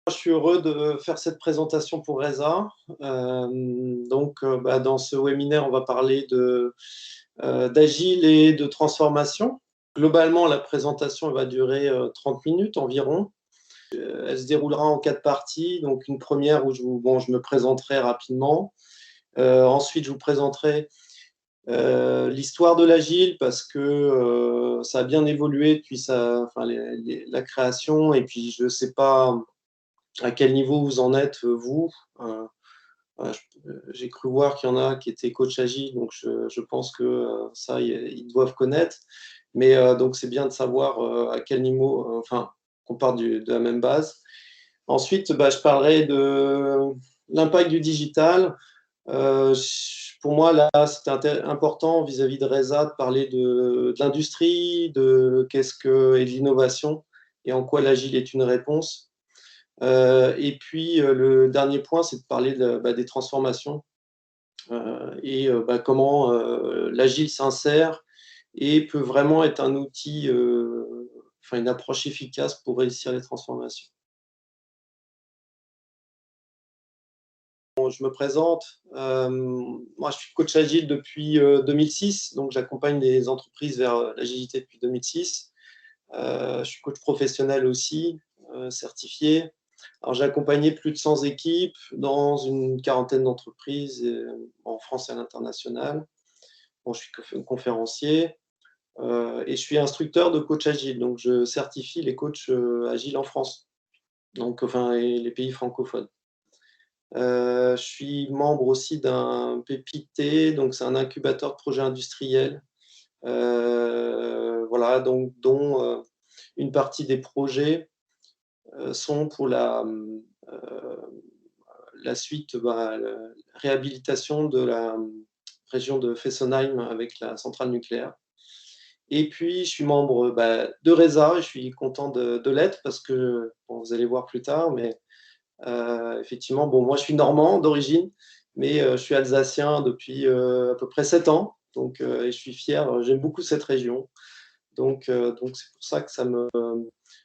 Je suis heureux de faire cette présentation pour Reza. Dans ce webinaire, on va parler d'agile et de transformation. Globalement, la présentation va durer 30 minutes environ. Elle se déroulera en 4 parties. Donc, une première où je me présenterai rapidement. Ensuite, je vous présenterai l'histoire de l'agile parce que ça a bien évolué depuis la création. Et puis, je ne sais pas à quel niveau vous en êtes, vous. J'ai cru voir qu'il y en a qui étaient coach agile, donc je pense que ça, ils doivent connaître. Mais donc, c'est bien de savoir à quel niveau, qu'on part de la même base. Ensuite, je parlerai de l'impact du digital. Pour moi, là, c'était important vis-à-vis de Reza de parler de l'industrie, et de l'innovation et en quoi l'agile est une réponse. Et puis, le dernier point, c'est de parler des transformations et comment l'agile s'insère et peut vraiment être un outil, une approche efficace pour réussir les transformations. Bon, je me présente. Moi, je suis coach agile depuis 2006, donc j'accompagne les entreprises vers l'agilité depuis 2006. Je suis coach professionnel aussi, certifié. Alors, j'ai accompagné plus de 100 équipes dans une quarantaine d'entreprises en France et à l'international. Bon, je suis conférencier et je suis instructeur de coach agile. Donc, je certifie les coachs agiles en France, et les pays francophones. Je suis membre aussi d'un PPT, donc c'est un incubateur de projets industriels. Dont une partie des projets sont pour la suite, la réhabilitation de la région de Fessenheim avec la centrale nucléaire. Et puis, je suis membre de Reza, et je suis content de l'être parce que, vous allez voir plus tard, mais effectivement, moi je suis normand d'origine, mais je suis alsacien depuis à peu près 7 ans, donc, et je suis fier, j'aime beaucoup cette région. Donc c'est pour ça que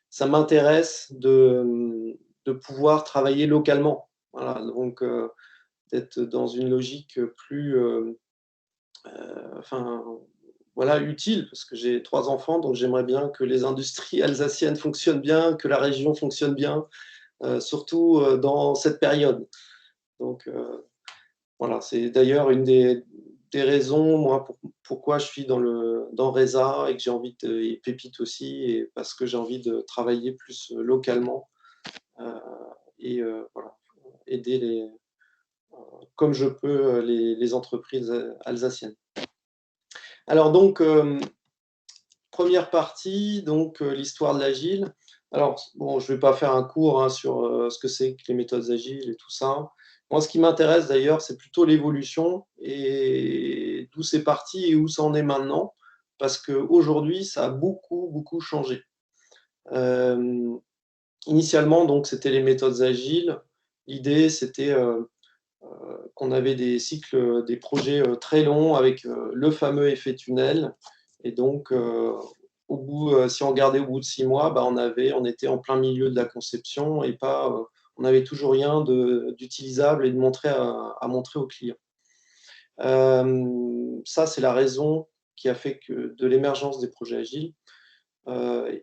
ça m'intéresse de pouvoir travailler localement. Voilà, donc d'être dans une logique plus utile, parce que j'ai 3 enfants, donc j'aimerais bien que les industries alsaciennes fonctionnent bien, que la région fonctionne bien, surtout dans cette période. Donc voilà, c'est d'ailleurs une des raisons, moi, pourquoi je suis dans Reza et que j'ai envie et Pépite aussi, et parce que j'ai envie de travailler plus localement et aider comme je peux les entreprises alsaciennes. Alors donc, première partie, donc l'histoire de l'agile. Alors, bon, je ne vais pas faire un cours sur ce que c'est que les méthodes agiles et tout ça. Moi, ce qui m'intéresse d'ailleurs, c'est plutôt l'évolution et d'où c'est parti et où ça en est maintenant, parce qu'aujourd'hui, ça a beaucoup, beaucoup changé. Initialement, donc, c'était les méthodes agiles. L'idée, c'était qu'on avait des cycles, des projets très longs avec le fameux effet tunnel. Et donc, si on regardait au bout de 6 mois, on était en plein milieu de la conception et on n'avait toujours rien d'utilisable et à montrer aux clients. Ça, c'est la raison qui a fait de l'émergence des projets agiles.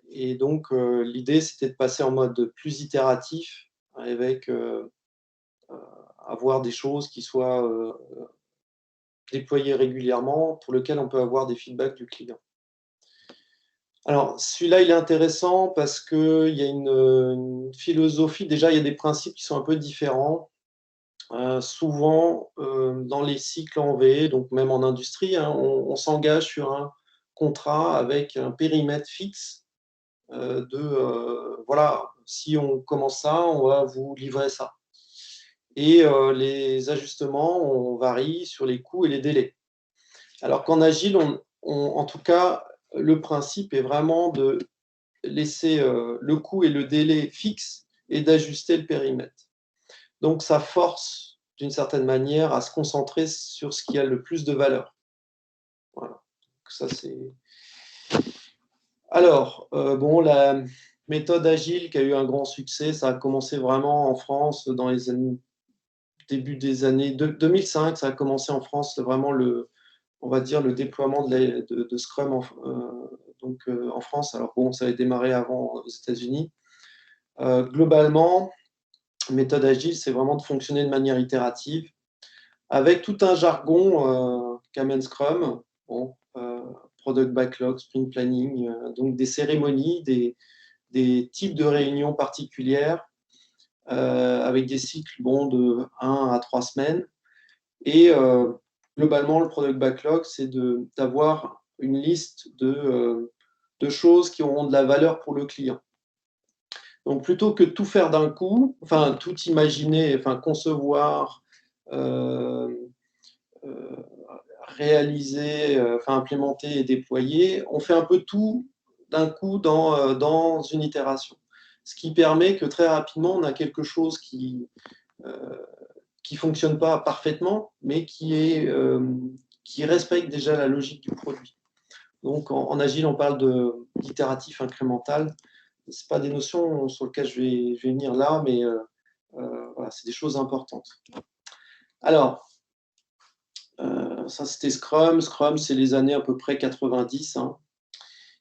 Et donc, l'idée, c'était de passer en mode plus itératif avec avoir des choses qui soient déployées régulièrement pour lesquelles on peut avoir des feedbacks du client. Alors, celui-là, il est intéressant parce qu'il y a une philosophie. Déjà, il y a des principes qui sont un peu différents. Souvent, dans les cycles en V, donc même en industrie, on s'engage sur un contrat avec un périmètre fixe voilà, si on commence ça, on va vous livrer ça. Et les ajustements, on varie sur les coûts et les délais. Alors qu'en agile, en tout cas, le principe est vraiment de laisser le coût et le délai fixes et d'ajuster le périmètre. Donc, ça force, d'une certaine manière, à se concentrer sur ce qui a le plus de valeur. Voilà. Donc, ça, c'est... Alors, méthode agile qui a eu un grand succès. Ça a commencé vraiment en France dans les début des années 2005. Ça a commencé en France, vraiment on va dire, le déploiement de Scrum en France. Alors bon, ça avait démarré avant aux États-Unis. Globalement, méthode agile, c'est vraiment de fonctionner de manière itérative, avec tout un jargon qu'amène Scrum, bon, product backlog, sprint planning, donc des cérémonies, des types de réunions particulières, avec des cycles de 1 à 3 semaines. Et globalement, le product backlog, c'est d'avoir une liste de choses qui auront de la valeur pour le client. Donc plutôt que de tout faire d'un coup, enfin tout imaginer, enfin concevoir, euh, euh, réaliser, enfin implémenter et déployer, on fait un peu tout d'un coup dans une itération. Ce qui permet que très rapidement, on a quelque chose qui fonctionne pas parfaitement, mais qui respecte déjà la logique du produit. Donc en Agile, on parle d'itératif incrémental. Ce pas des notions sur lesquelles je vais venir là, mais voilà, c'est des choses importantes. Alors, ça c'était Scrum. Scrum, c'est les années à peu près 90. Hein.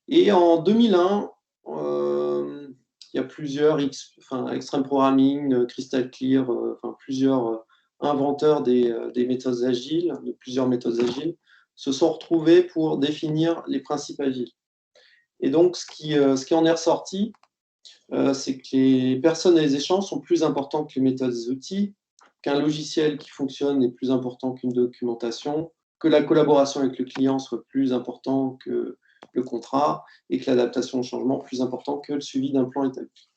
Et en 2001, il y a plusieurs, Extreme Programming, Crystal Clear, plusieurs inventeurs des méthodes agiles, de plusieurs méthodes agiles, se sont retrouvés pour définir les principes agiles. Et donc, ce qui en est ressorti, c'est que les personnes et les échanges sont plus importants que les méthodes et les outils, qu'un logiciel qui fonctionne est plus important qu'une documentation, que la collaboration avec le client soit plus important que le contrat et que l'adaptation au changement plus important que le suivi d'un plan établi.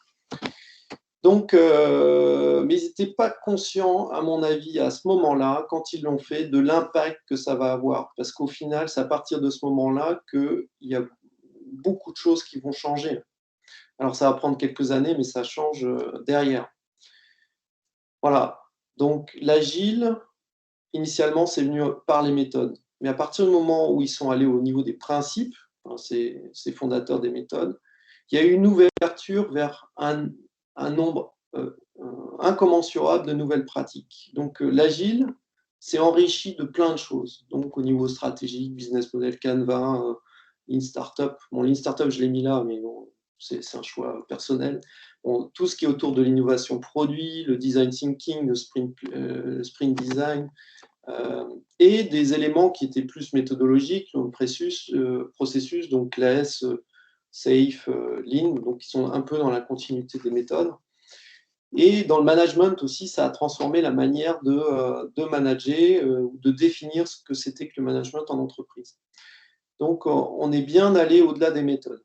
Donc, mais ils n'étaient pas conscients, à mon avis, à ce moment-là, quand ils l'ont fait, de l'impact que ça va avoir. Parce qu'au final, c'est à partir de ce moment-là qu'il y a beaucoup de choses qui vont changer. Alors, ça va prendre quelques années, mais ça change derrière. Voilà. Donc, l'agile, initialement, c'est venu par les méthodes. Mais à partir du moment où ils sont allés au niveau des principes, ces fondateurs des méthodes, il y a eu une ouverture vers un nombre incommensurable de nouvelles pratiques. Donc, l'agile s'est enrichi de plein de choses. Donc, au niveau stratégique, business model, Canva, Lean Startup. Bon, Lean Startup, je l'ai mis là, mais bon, c'est un choix personnel. Bon, tout ce qui est autour de l'innovation produit, le design thinking, le sprint design, et des éléments qui étaient plus méthodologiques, le processus, donc class, safe, lean, donc qui sont un peu dans la continuité des méthodes. Et dans le management aussi, ça a transformé la manière de manager ou de définir ce que c'était que le management en entreprise. Donc, on est bien allé au-delà des méthodes.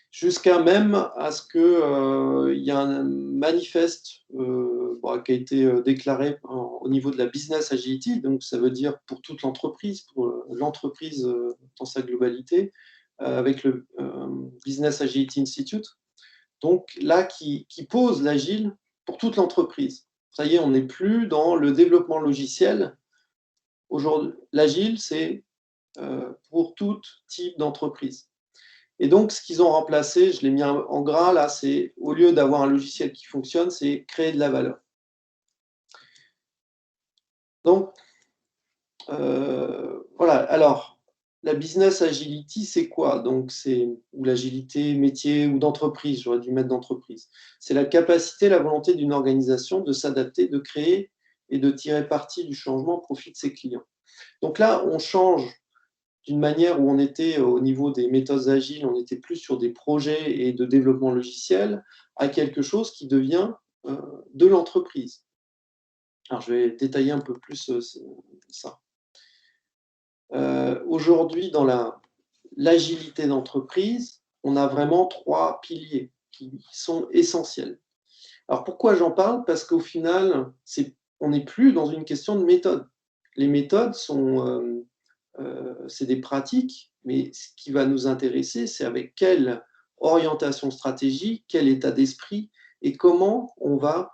Jusqu'à même à ce qu'il y a un manifeste qui a été déclaré au niveau de la business agility, donc ça veut dire pour toute l'entreprise, pour l'entreprise dans sa globalité, avec le Business Agility Institute, donc là qui pose l'agile pour toute l'entreprise. Ça y est, on n'est plus dans le développement logiciel. Aujourd'hui, l'agile, c'est pour tout type d'entreprise. Et donc, ce qu'ils ont remplacé, je l'ai mis en gras là, c'est au lieu d'avoir un logiciel qui fonctionne, c'est créer de la valeur. Donc, voilà. Alors, la business agility, c'est quoi? Donc, ou l'agilité métier ou d'entreprise, j'aurais dû mettre d'entreprise. C'est la capacité, la volonté d'une organisation de s'adapter, de créer et de tirer parti du changement au profit de ses clients. Donc là, on change d'une manière où on était au niveau des méthodes agiles, on était plus sur des projets et de développement logiciel, à quelque chose qui devient de l'entreprise. Alors, je vais détailler un peu plus ça. Aujourd'hui, dans l'agilité d'entreprise, on a vraiment 3 piliers qui sont essentiels. Alors, pourquoi j'en parle? Parce qu'au final, on n'est plus dans une question de méthode. Les méthodes c'est des pratiques, mais ce qui va nous intéresser, c'est avec quelle orientation stratégique, quel état d'esprit et comment on va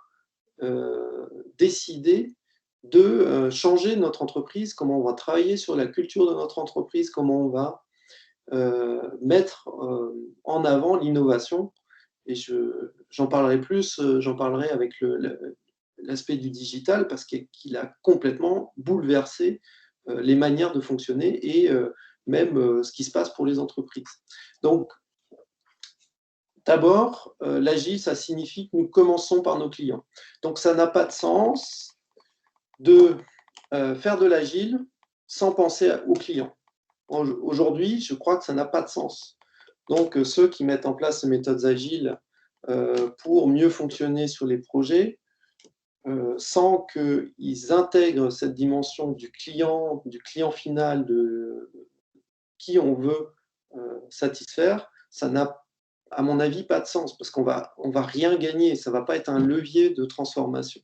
décider de changer notre entreprise, comment on va travailler sur la culture de notre entreprise, comment on va mettre en avant l'innovation. Et j'en parlerai plus, j'en parlerai avec l'aspect du digital parce qu'il a complètement bouleversé les manières de fonctionner et même ce qui se passe pour les entreprises. Donc, d'abord, l'agile, ça signifie que nous commençons par nos clients. Donc, ça n'a pas de sens de faire de l'agile sans penser aux clients. Aujourd'hui, je crois que ça n'a pas de sens. Donc, ceux qui mettent en place ces méthodes agiles pour mieux fonctionner sur les projets, sans qu'ils intègrent cette dimension du client final, de qui on veut satisfaire, ça n'a, à mon avis, pas de sens, parce on va rien gagner, ça ne va pas être un levier de transformation.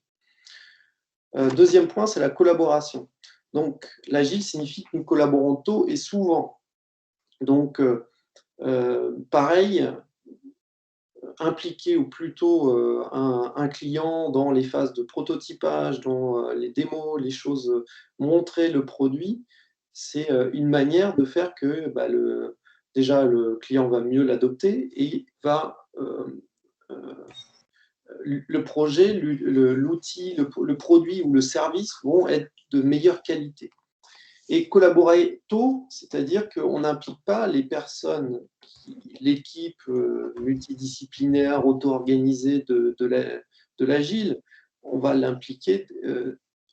Deuxième point, c'est la collaboration. Donc, l'agile signifie que nous collaborons tôt et souvent. Donc, pareil, impliquer au plus tôt un client dans les phases de prototypage, dans les démos, les choses, montrer le produit, c'est une manière de faire que déjà le client va mieux l'adopter et va le projet, l'outil, le produit ou le service vont être de meilleure qualité. Et collaborer tôt, c'est-à-dire qu'on n'implique pas les personnes, l'équipe multidisciplinaire, auto-organisée de l'agile, on va l'impliquer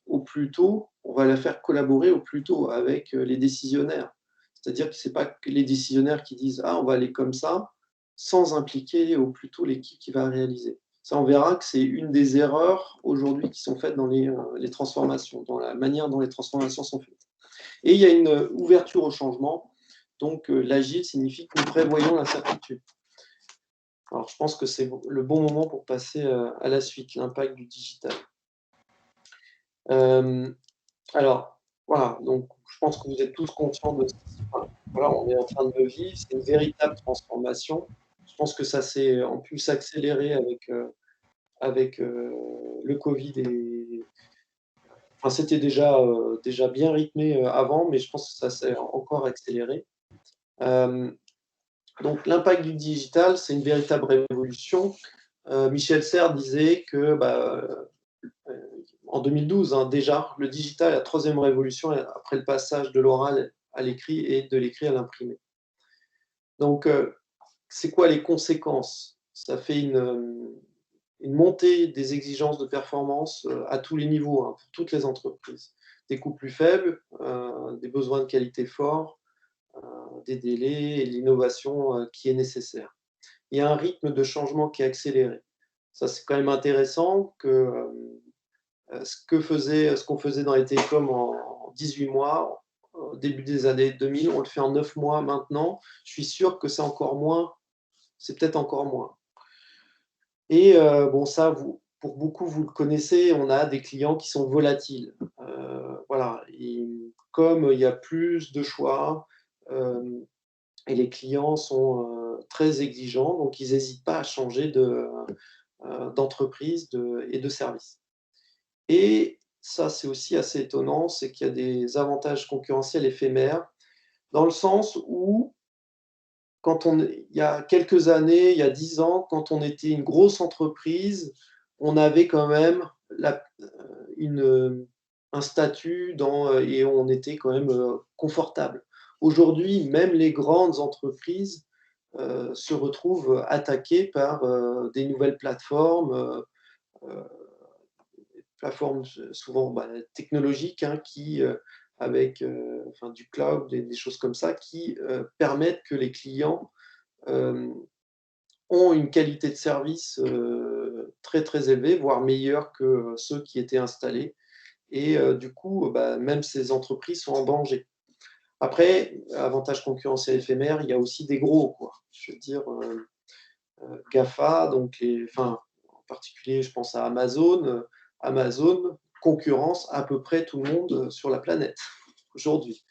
au plus tôt, on va la faire collaborer au plus tôt avec les décisionnaires. C'est-à-dire que ce n'est pas que les décisionnaires qui disent ah, on va aller comme ça, sans impliquer au plus tôt l'équipe qui va réaliser. Ça, on verra que c'est une des erreurs aujourd'hui qui sont faites dans les transformations, dans la manière dont les transformations sont faites. Et il y a une ouverture au changement. Donc, l'agile signifie que nous prévoyons l'incertitude. Alors, je pense que c'est le bon moment pour passer à la suite, l'impact du digital. Alors, voilà, donc je pense que vous êtes tous conscients de voilà, on est en train de le vivre, c'est une véritable transformation. Je pense que ça s'est en plus accéléré avec le Covid et enfin, c'était déjà bien rythmé avant, mais je pense que ça s'est encore accéléré. Donc l'impact du digital, c'est une véritable révolution. Michel Serres disait que en 2012, hein, déjà, le digital est la troisième révolution après le passage de l'oral à l'écrit et de l'écrit à l'imprimé. Donc, c'est quoi les conséquences? Ça fait une montée des exigences de performance à tous les niveaux, hein, pour toutes les entreprises. Des coûts plus faibles, des besoins de qualité forts, des délais et l'innovation qui est nécessaire. Il y a un rythme de changement qui est accéléré. Ça, c'est quand même intéressant que ce qu'on faisait dans les télécoms en 18 mois, au début des années 2000, on le fait en 9 mois maintenant. Je suis sûr que c'est encore moins, c'est peut-être encore moins. Et bon, ça, pour beaucoup, vous le connaissez, on a des clients qui sont volatiles. Voilà, comme il y a plus de choix, et les clients sont très exigeants, donc ils n'hésitent pas à changer d'entreprise et de service. Et ça, c'est aussi assez étonnant, c'est qu'il y a des avantages concurrentiels éphémères, dans le sens où, il y a quelques années, il y a 10 ans, quand on était une grosse entreprise, on avait quand même un statut et on était quand même confortable. Aujourd'hui, même les grandes entreprises se retrouvent attaquées par des nouvelles plateformes, souvent technologiques, hein, qui, avec enfin, du cloud, des choses comme ça, qui permettent que les clients ont une qualité de service très très élevée, voire meilleure que ceux qui étaient installés. Et du coup, même ces entreprises sont en danger. Après, avantage concurrentiel éphémère, il y a aussi des gros, quoi. Je veux dire, GAFA, donc enfin, en particulier, je pense à Amazon. Amazon concurrence à peu près tout le monde sur la planète aujourd'hui.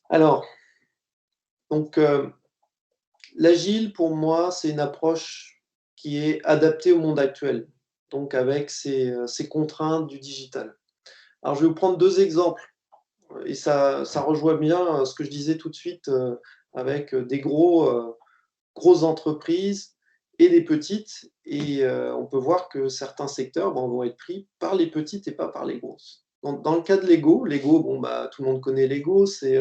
Alors, donc, l'agile, pour moi, c'est une approche qui est adaptée au monde actuel, donc avec ces contraintes du digital. Alors, je vais vous prendre deux exemples et ça rejoint bien ce que je disais tout de suite avec des grosses entreprises et des petites. Et on peut voir que certains secteurs vont être pris par les petites et pas par les grosses. Dans le cas de Lego, bon, bah, tout le monde connaît Lego, c'est,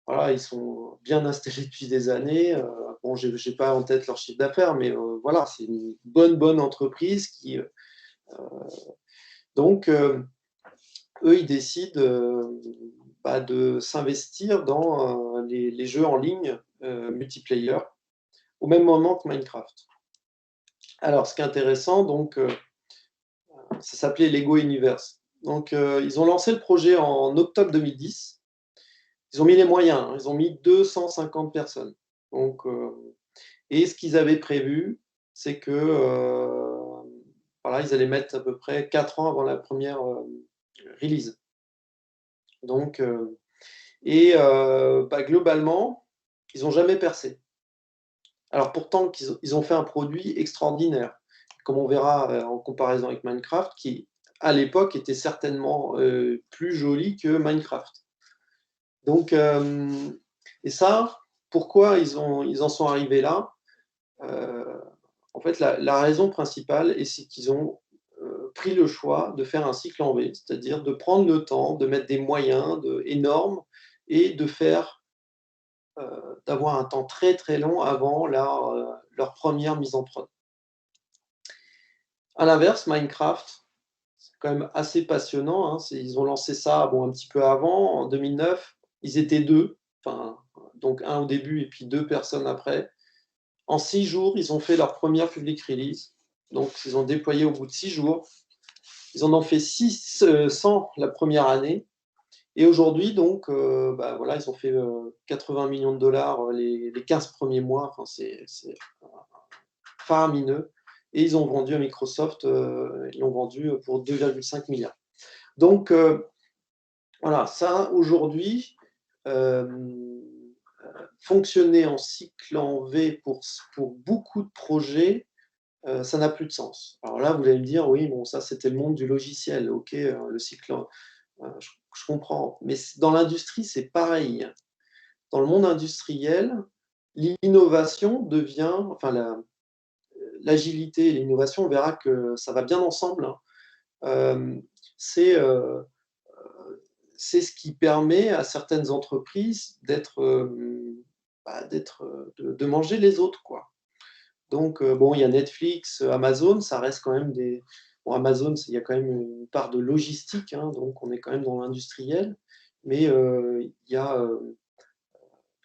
voilà, ils sont bien installés depuis des années. Bon, j'ai pas en tête leur chiffre d'affaires, mais voilà, c'est une bonne entreprise qui, donc eux, ils décident, bah, de s'investir dans, les jeux en ligne, multiplayer, au même moment que Minecraft. Alors ce qui est intéressant donc, ça s'appelait Lego Universe. Donc ils ont lancé le projet en octobre 2010. Ils ont mis les moyens, hein, ils ont mis 250 personnes. Donc et ce qu'ils avaient prévu, c'est que, voilà, ils allaient mettre à peu près 4 ans avant la première release. Donc bah, globalement, ils ont jamais percé. Alors pourtant ils ont fait un produit extraordinaire, comme on verra, en comparaison avec Minecraft qui, à l'époque, était certainement, plus joli que Minecraft. Donc et ça, pourquoi ils en sont arrivés là? Heu, En fait, la raison principale et c'est qu'ils ont, pris le choix de faire un cycle en V, c'est-à-dire de prendre le temps, de mettre des moyens énormes et d'avoir un temps très long avant leur première mise en prod. À l'inverse, Minecraft, c'est quand même assez passionnant, hein. Ils ont lancé ça, bon, un petit peu avant, en 2009. Ils étaient 2, enfin, donc un au début et puis 2 personnes après. En 6 jours, ils ont fait leur première public release. Donc ils ont déployé au bout de 6 jours. Ils en ont fait 100 la première année et aujourd'hui donc, bah, voilà, ils ont fait, 80 millions de dollars les 15 premiers mois. Enfin, c'est faramineux et ils ont vendu à Microsoft, ils l'ont vendu pour 2,5 milliards. Donc voilà, ça aujourd'hui, hem, fonctionner en cycle en V pour beaucoup de projets, ça n'a plus de sens. Alors là, vous allez me dire: «Oui, bon, ça, c'était le monde du logiciel. OK, le cycle en je comprends». Mais dans l'industrie, c'est pareil. Dans le monde industriel, l'innovation devient enfin l'agilité et l'innovation, on verra que ça va bien ensemble, hein. Hem, c'est, heu c'est ce qui permet à certaines entreprises de manger les autres, quoi. Donc bon, il y a Netflix, Amazon, ça reste quand même des bon, Amazon, il y a quand même une part de logistique, hein, donc on est quand même dans l'industriel. Mais il y a,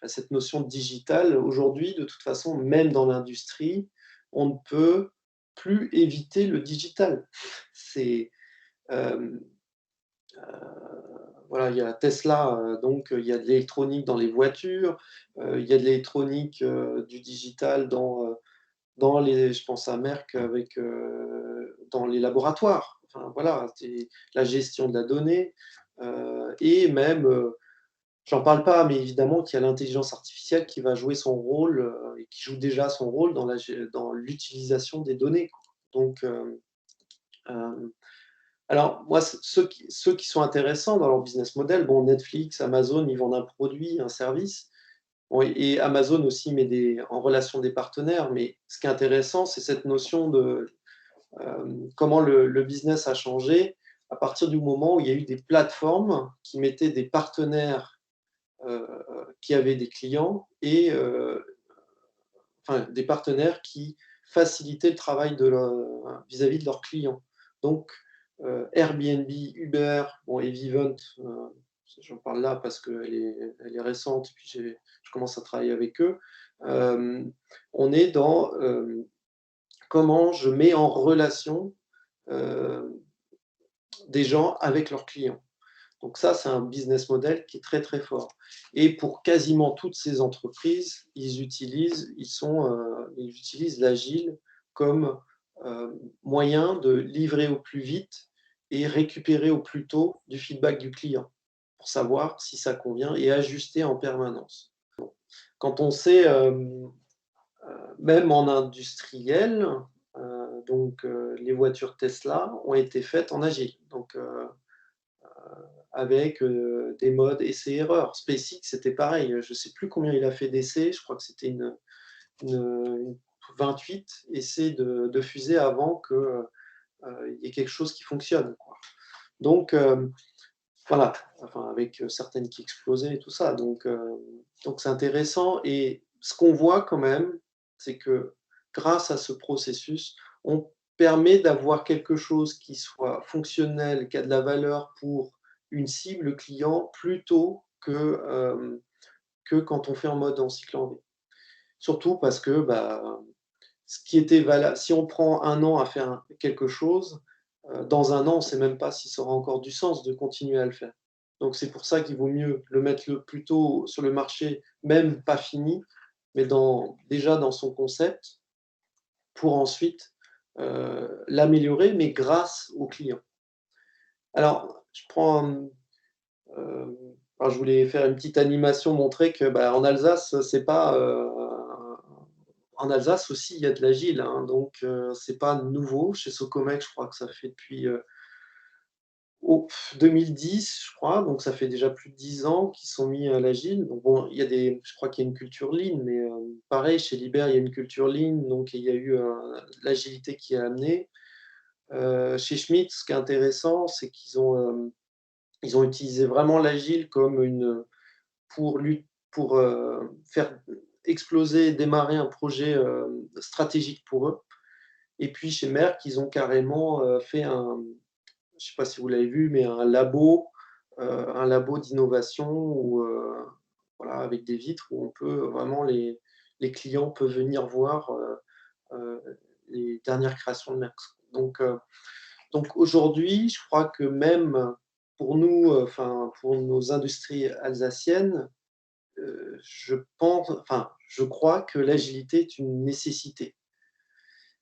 cette notion de digital. Aujourd'hui, de toute façon, même dans l'industrie, on ne peut plus éviter le digital. C'est, hem voilà, il y a Tesla, donc il y a de l'électronique dans les voitures, il y a de l'électronique, du digital dans les je pense à Merck avec, dans les laboratoires. Enfin voilà, c'est la gestion de la donnée, et même, j'en parle pas, mais évidemment qu'il y a l'intelligence artificielle qui va jouer son rôle, et qui joue déjà son rôle dans l'utilisation des données, quoi. Donc hem alors moi, ceux qui sont intéressants dans leur business model, bon, Netflix, Amazon, ils vendent un produit, un service. Bon et Amazon aussi met en relation des partenaires, mais ce qui est intéressant, c'est cette notion de, comment le business a changé à partir du moment où il y a eu des plateformes qui mettaient des partenaires, heu, qui avaient des clients et enfin des partenaires qui facilitaient le travail vis-à-vis de leurs clients. Donc Airbnb, Uber, bon et Vivint, j'en parle là parce qu'elle est récente et puis je commence à travailler avec eux. On est dans, comment je mets en relation, heu, des gens avec leurs clients. Donc ça, c'est un business model qui est très fort et pour quasiment toutes ces entreprises, ils utilisent l'agile comme, moyen de livrer au plus vite et récupérer au plus tôt du feedback du client, pour savoir si ça convient et ajuster en permanence. Quand on sait, même en industriel, donc les voitures Tesla ont été faites en agile, donc avec des modes essais-erreurs. SpaceX, c'était pareil. Je ne sais plus combien il a fait d'essais. Je crois que c'était une 28 essais de fusée avant qu'il y ait quelque chose qui fonctionne, quoi. Donc, voilà, enfin, avec certaines qui explosaient et tout ça. Donc c'est intéressant. Et ce qu'on voit quand même, c'est que grâce à ce processus, on permet d'avoir quelque chose qui soit fonctionnel, qui a de la valeur pour une cible client, plutôt que quand on fait en mode en cycle en V. Surtout parce que, bah, ce qui était valable, si on prend un an à faire quelque chose, dans un an, on ne sait même pas si ça aura encore du sens de continuer à le faire. Donc c'est pour ça qu'il vaut mieux le mettre le plus tôt sur le marché, même pas fini, mais déjà dans son concept, pour ensuite l'améliorer, mais grâce aux clients. Alors, alors je voulais faire une petite animation, montrer que, bah, en Alsace, c'est pas, en Alsace aussi, il y a de l'agile, hein, donc c'est pas nouveau. Chez Socomec, je crois que ça fait depuis, 2010, je crois, donc ça fait déjà plus de 10 ans qu'ils sont mis à l'agile. Donc bon, je crois qu'il y a une culture lean, mais pareil, chez Liber, il y a une culture lean, donc il y a eu, l'agilité qui a amené. Chez Schmitt, ce qui est intéressant, c'est ils ont utilisé vraiment l'agile comme pour faire exploser et démarrer un projet stratégique pour eux. Et puis chez Merck, ils ont carrément fait je ne sais pas si vous l'avez vu, mais un labo d'innovation où, voilà, avec des vitres où on peut vraiment les clients peuvent venir voir les dernières créations de Merck. Donc, euh, donc aujourd'hui, je crois que même pour nous, enfin pour nos industries alsaciennes, je crois que l'agilité est une nécessité.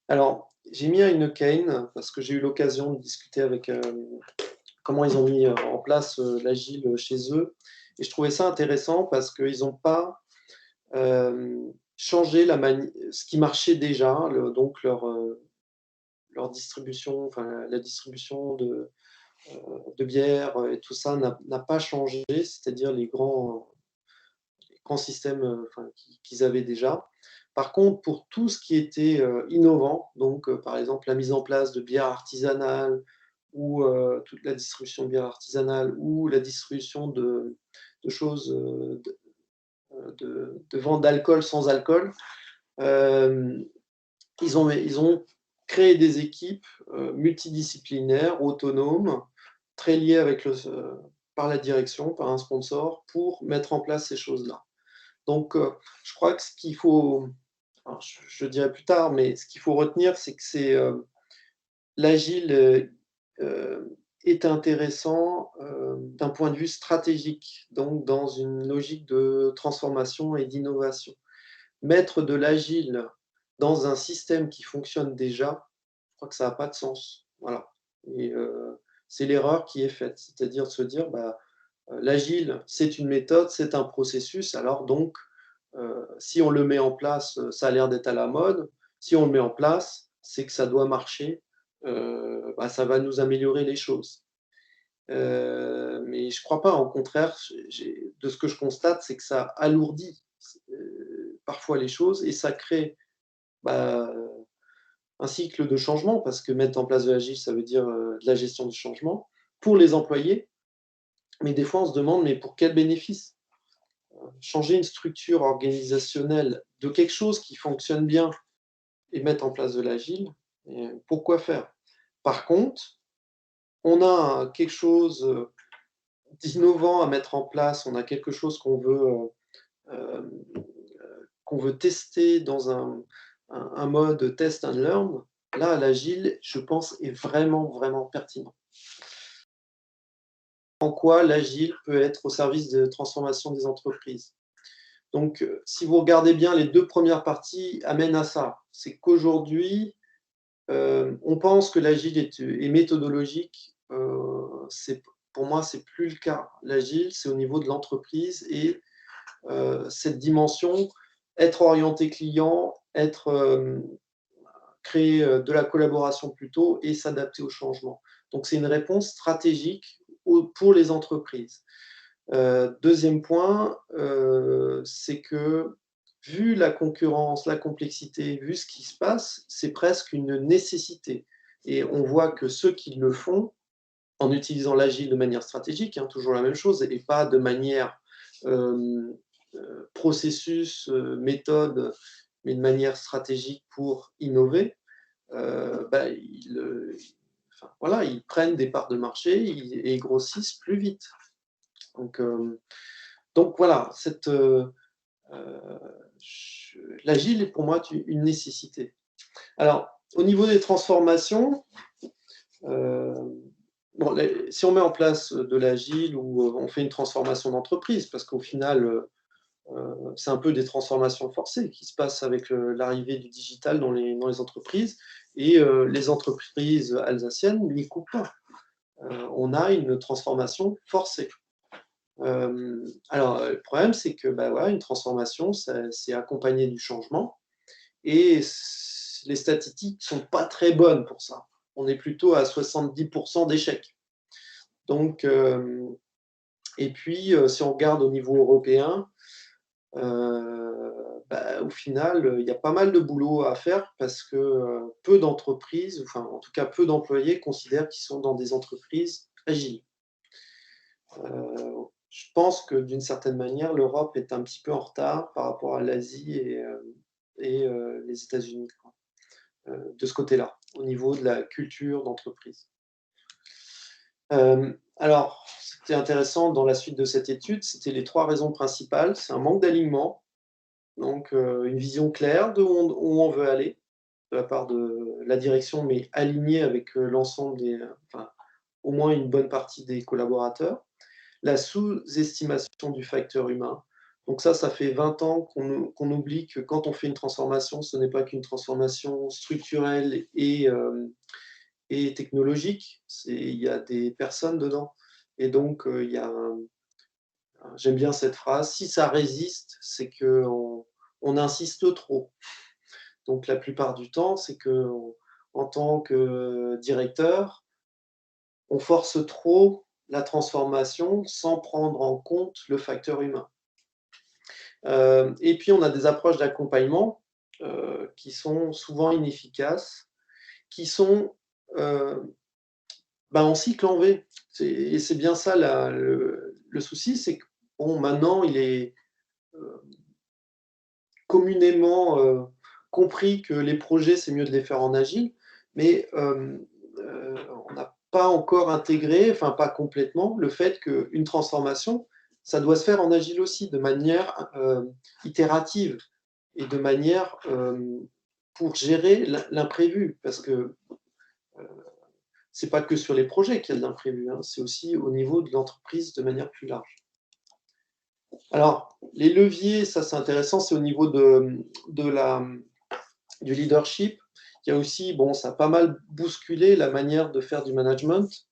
Alors, j'ai mis une cane parce que j'ai eu l'occasion de discuter avec comment ils ont mis en place l'agile chez eux. Et je trouvais ça intéressant parce qu'ils n'ont pas changé ce qui marchait déjà, donc leur distribution, enfin la distribution de bière et tout ça n'a pas changé, c'est-à-dire les grands systèmes enfin, qu'ils avaient déjà. Par contre, pour tout ce qui était innovant, donc par exemple la mise en place de bières artisanales ou toute la distribution de bières artisanales ou la distribution de choses de vente d'alcool sans alcool, euh, ils ont créé des équipes multidisciplinaires, autonomes, très liées par la direction, par un sponsor, pour mettre en place ces choses-là. Donc, je crois que ce qu'il faut, alors je dirai plus tard, mais ce qu'il faut retenir, c'est que l'agile est intéressant d'un point de vue stratégique, donc dans une logique de transformation et d'innovation. Mettre de l'agile dans un système qui fonctionne déjà, je crois que ça n'a pas de sens. Voilà. Et c'est l'erreur qui est faite, c'est-à-dire de se dire, bah, l'agile, c'est une méthode, c'est un processus, alors donc, si on le met en place, ça a l'air d'être à la mode. Si on le met en place, c'est que ça doit marcher, bah, ça va nous améliorer les choses. Mais je ne crois pas, au contraire, de ce que je constate, c'est que ça alourdit parfois les choses et ça crée bah, un cycle de changement, parce que mettre en place de l'agile, ça veut dire de la gestion du changement pour les employés. Mais des fois, on se demande, mais pour quel bénéfice? Changer une structure organisationnelle de quelque chose qui fonctionne bien et mettre en place de l'agile, pourquoi faire? Par contre, on a quelque chose d'innovant à mettre en place, on a quelque chose euh, qu'on veut tester dans un mode test and learn. Là, l'agile, je pense, est vraiment, vraiment pertinent. En quoi l'agile peut être au service de transformation des entreprises? Donc, si vous regardez bien, les deux premières parties amènent à ça. C'est qu'aujourd'hui, on pense que l'agile est méthodologique. Pour moi, c'est plus le cas. L'agile, c'est au niveau de l'entreprise et cette dimension, être orienté client, créer de la collaboration plutôt et s'adapter au changement. Donc, c'est une réponse stratégique pour les entreprises. Deuxième point, c'est que vu la concurrence, la complexité, vu ce qui se passe, c'est presque une nécessité. Et on voit que ceux qui le font, en utilisant l'agile de manière stratégique, hein, toujours la même chose, et pas de manière processus, méthode, mais de manière stratégique pour innover, bah, enfin, voilà, ils prennent des parts de marché et grossissent plus vite. Donc, voilà, l'agile est pour moi une nécessité. Alors, au niveau des transformations, bon, si on met en place de l'agile ou on fait une transformation d'entreprise, parce qu'au final, c'est un peu des transformations forcées qui se passent avec l'arrivée du digital dans les entreprises, et les entreprises alsaciennes n'y coupent pas. On a une transformation forcée. Alors, le problème, c'est que bah, voilà, une transformation, c'est accompagné du changement, et les statistiques ne sont pas très bonnes pour ça. On est plutôt à 70% d'échecs. Donc, et puis, si on regarde au niveau européen, bah, au final, il y a pas mal de boulot à faire, parce que peu d'entreprises, enfin en tout cas peu d'employés considèrent qu'ils sont dans des entreprises agiles. Je pense que d'une certaine manière, l'Europe est un petit peu en retard par rapport à l'Asie et les États-Unis, quoi, de ce côté-là, au niveau de la culture d'entreprise. Alors, c'était intéressant dans la suite de cette étude, c'était les 3 raisons principales. C'est un manque d'alignement, donc une vision claire de où on veut aller, de la part de la direction, mais alignée avec l'ensemble enfin, au moins une bonne partie des collaborateurs. La sous-estimation du facteur humain. Donc ça fait 20 ans qu'on oublie que quand on fait une transformation, ce n'est pas qu'une transformation structurelle et technologique, il y a des personnes dedans. Et donc, il y a j'aime bien cette phrase, si ça résiste, c'est qu'on insiste trop. Donc la plupart du temps, c'est qu'en tant que directeur, on force trop la transformation sans prendre en compte le facteur humain. Et puis on a des approches d'accompagnement qui sont souvent inefficaces, qui sont en cycle en V. Et c'est bien ça le souci, c'est que bon, maintenant il est communément compris que les projets, c'est mieux de les faire en agile, mais on n'a pas encore intégré, enfin pas complètement, le fait qu'une transformation, ça doit se faire en agile aussi, de manière itérative et de manière pour gérer l'imprévu, parce que c'est pas que sur les projets qu'il y a de l'imprévu, hein, c'est aussi au niveau de l'entreprise de manière plus large. Alors, les leviers, ça c'est intéressant, c'est au niveau du leadership. Il y a aussi, bon, ça a pas mal bousculé la manière de faire du management.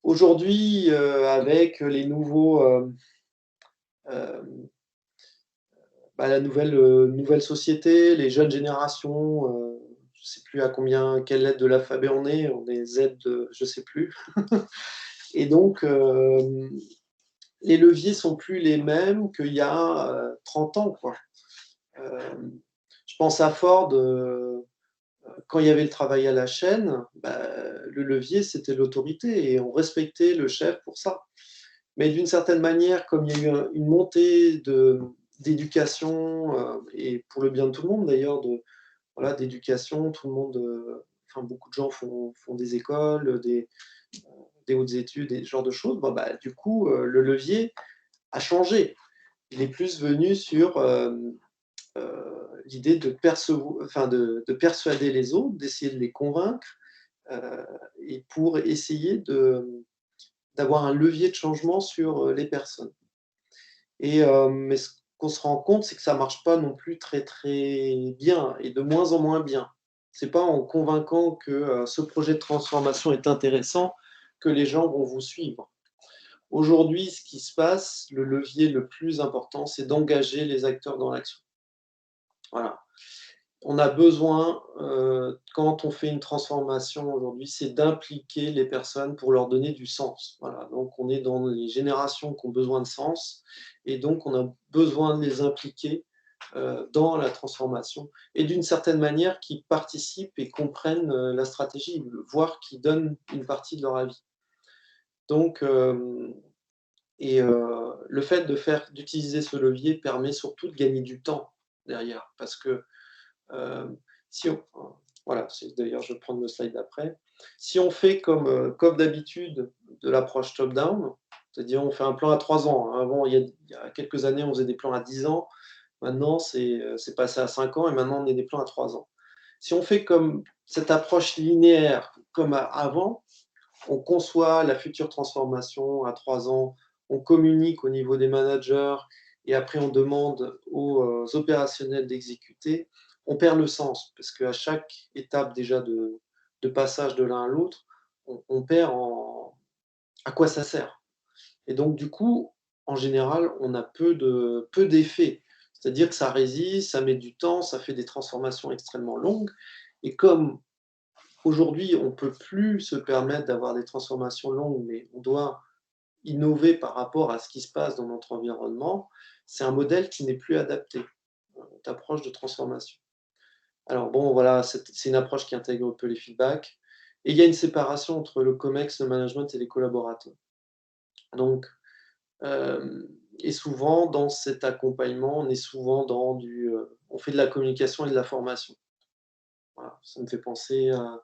Aujourd'hui, avec les nouveaux, la nouvelle société, les jeunes générations, je ne sais plus à quelle lettre de l'alphabet on est Z, je ne sais plus. Et donc, les leviers sont plus les mêmes qu'il y a 30 ans, quoi. Je pense à Ford, quand il y avait le travail à la chaîne, le levier, c'était l'autorité et on respectait le chef pour ça. Mais d'une certaine manière, comme il y a eu une montée d'éducation, et pour le bien de tout le monde d'ailleurs, voilà, d'éducation, tout le monde, enfin beaucoup de gens font des écoles, des hautes études et ce genre de choses, du coup, le levier a changé. Il est plus venu sur l'idée de persuader les autres, d'essayer de les convaincre, et pour essayer d'avoir un levier de changement sur les personnes. Mais ce qu'on se rend compte, c'est que ça ne marche pas non plus très très bien, et de moins en moins bien. Ce n'est pas en convainquant que ce projet de transformation est intéressant que les gens vont vous suivre. Aujourd'hui, ce qui se passe, le levier le plus important, c'est d'engager les acteurs dans l'action. Voilà. on a besoin, quand on fait une transformation aujourd'hui, c'est d'impliquer les personnes pour leur donner du sens. Voilà, donc on est dans les générations qui ont besoin de sens et donc on a besoin de les impliquer, dans la transformation et d'une certaine manière qu'ils participent et comprennent, la stratégie, voire qu'ils donnent une partie de leur avis. Donc le fait d'utiliser ce levier permet surtout de gagner du temps derrière parce que si on voilà, c'est d'ailleurs je vais prendre le slide d'après. Si on fait comme d'habitude de l'approche top down, c'est-à-dire on fait un plan à 3 ans, hein. Avant il y a quelques années, on faisait des plans à 10 ans. Maintenant c'est passé à 5 ans et maintenant on est des plans à 3 ans. Si on fait comme cette approche linéaire comme avant, on conçoit la future transformation à 3 ans, on communique au niveau des managers et après on demande aux opérationnels d'exécuter, on perd le sens parce qu'à chaque étape déjà de passage de l'un à l'autre, on perd en à quoi ça sert? Et donc du coup, en général, on a peu d'effets. C'est-à-dire que ça résiste, ça met du temps, ça fait des transformations extrêmement longues et comme aujourd'hui, on ne peut plus se permettre d'avoir des transformations longues, mais on doit innover par rapport à ce qui se passe dans notre environnement. C'est un modèle qui n'est plus adapté, d'approche de transformation. Alors bon, voilà, c'est une approche qui intègre un peu les feedbacks et il y a une séparation entre le COMEX, le management et les collaborateurs. Donc, hem et souvent dans cet accompagnement, on est souvent dans on fait de la communication et de la formation. Voilà, ça me fait penser à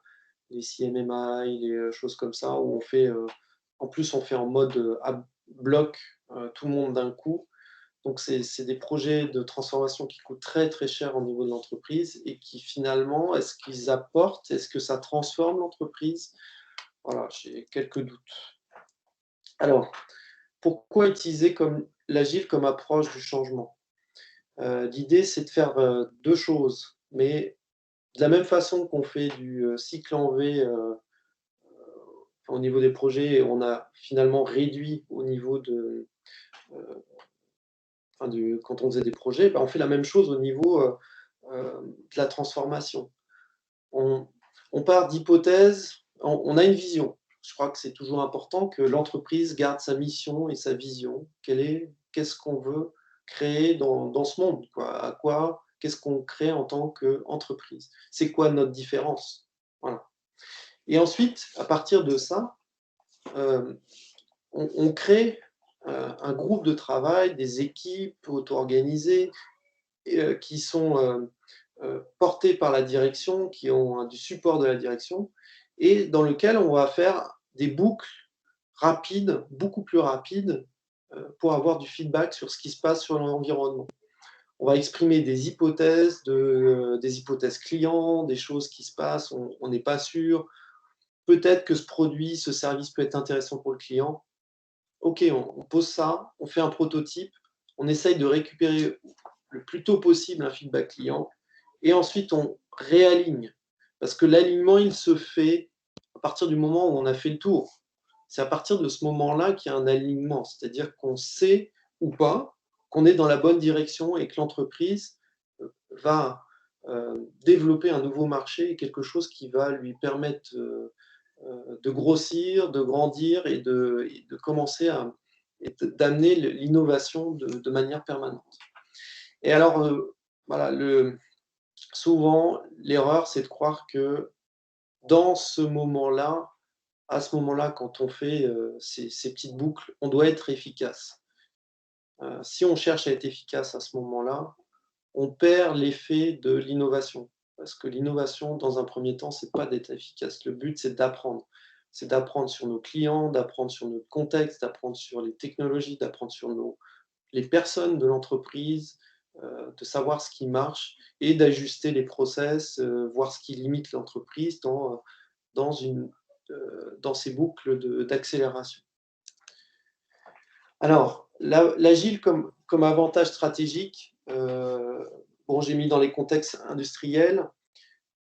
les CMMI, les, choses comme ça où on fait, en plus on fait en mode, à bloc, tout le monde d'un coup. Donc c'est des projets de transformation qui coûtent très, très cher au niveau de l'entreprise et qui finalement, est-ce qu'ils apportent? Est-ce que ça transforme l'entreprise? Voilà, j'ai quelques doutes. Alors, pourquoi utiliser l'agile comme approche du changement? L'idée c'est de faire, 2 choses, mais de la même façon qu'on fait du, cycle en V, au niveau des projets, on a finalement réduit au niveau heu, quand on faisait des projets, bah, on fait la même chose au niveau, de la transformation. On on part d'hypothèses, on a une vision. Je crois que c'est toujours important que l'entreprise garde sa mission et sa vision. Qu'est-ce qu'on veut créer dans ce monde, quoi? Qu'est-ce qu'on crée en tant qu'entreprise? C'est quoi notre différence? Voilà et ensuite, à partir de ça, hem on crée, un groupe de travail, des équipes auto-organisées et qui sont, portées par la direction, qui ont du support de la direction et dans lequel on va faire des boucles rapides, beaucoup plus rapides, pour avoir du feedback sur ce qui se passe sur l'environnement. On va exprimer des hypothèses clients, des choses qui se passent, on n'est pas sûr. Peut-être que ce produit, ce service peut être intéressant pour le client. OK, on pose ça, on fait un prototype, on essaye de récupérer le plus tôt possible un feedback client et ensuite on réaligne. Parce que l'alignement, il se fait à partir du moment où on a fait le tour. C'est à partir de ce moment-là qu'il y a un alignement, c'est-à-dire qu'on sait ou pas qu'on est dans la bonne direction et que l'entreprise, va, développer un nouveau marché et quelque chose qui va lui permettre, de grossir, de grandir et de commencer à d'amener l'innovation de manière permanente. Et alors, voilà, souvent, l'erreur, c'est de croire que dans ce moment-là, à ce moment-là, quand on fait ces petites boucles, on doit être efficace. Si on cherche à être efficace à ce moment-là, on perd l'effet de l'innovation. Parce que l'innovation, dans un premier temps, c'est pas d'être efficace. Le but, c'est d'apprendre. C'est d'apprendre sur nos clients, d'apprendre sur notre contexte, d'apprendre sur les technologies, d'apprendre sur les personnes de l'entreprise, de savoir ce qui marche et d'ajuster les process, voir ce qui limite l'entreprise dans dans ces boucles d'accélération. Alors, l'agile comme avantage stratégique, bon, j'ai mis dans les contextes industriels.